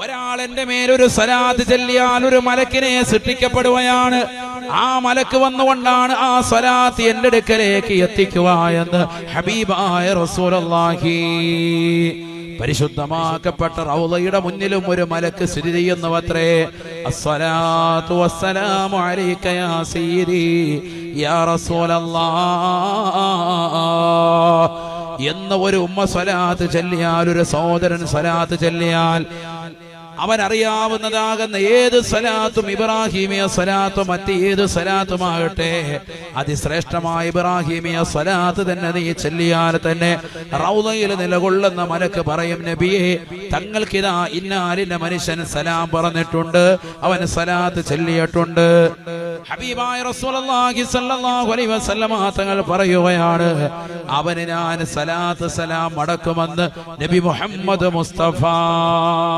ഒരാൾ എന്റെ മേലൊരു സ്വലാത്ത് ചൊല്ലിയാൽ ഒരു മലക്കിനെ സൃഷ്ടിക്കപ്പെടുകയാണ്. ആ മലക്ക് വന്നുകൊണ്ടാണ് ആ സ്വലാത്ത് എന്റെ അടുക്കലേക്ക് എത്തിക്കുക എന്ന് ഹബീബായ റസൂലുള്ളാഹി. പരിശുദ്ധമാക്കപ്പെട്ട റൗളയുടെ മുന്നിലും ഒരു മലക്ക് സ്ഥിതി ചെയ്യുന്നുവത്രേ. അസ്സലാത്തു വസ്സലാമു അലൈക യാ സയ്യിദി യാ റസൂലല്ലാഹ് എന്ന ഒരു ഉമ്മ സ്വലാത്ത് ചൊല്ലിയാൽ, ഒരു സഹോദരൻ സ്വലാത്ത് ചൊല്ലിയാൽ, അവനറിയാവുന്നതാകുന്ന ഏത് സ്വലാത്തും, ഇബ്രാഹിമിയ സ്വലാത്തും മറ്റ് ഏത് സ്വലാത്തുമാകട്ടെ, അതിശ്രേഷ്ഠമായ ഇബ്രാഹിമിയ സ്വലാത്ത് തന്നെ നീ ചൊല്ലിയാൽ തന്നെ റൗളയിൽ നിലകൊള്ളുന്ന മലക്ക് പറയും, നബിയെ തങ്ങൾക്കിതാ ഇന്നാലിന്റെ മനുഷ്യൻ സലാം പറഞ്ഞിട്ടുണ്ട്, അവൻ സ്വലാത്ത് ചൊല്ലിയിട്ടുണ്ട്. ഹബീബായ റസൂലുള്ളാഹി സ്വല്ലല്ലാഹു അലൈഹി വസല്ലമ തങ്ങൾ പറയുകയാണ്, അവന് ഞാൻ സലാത്ത് സലാം മടക്കുമെന്ന് നബി മുഹമ്മദ് മുസ്തഫ.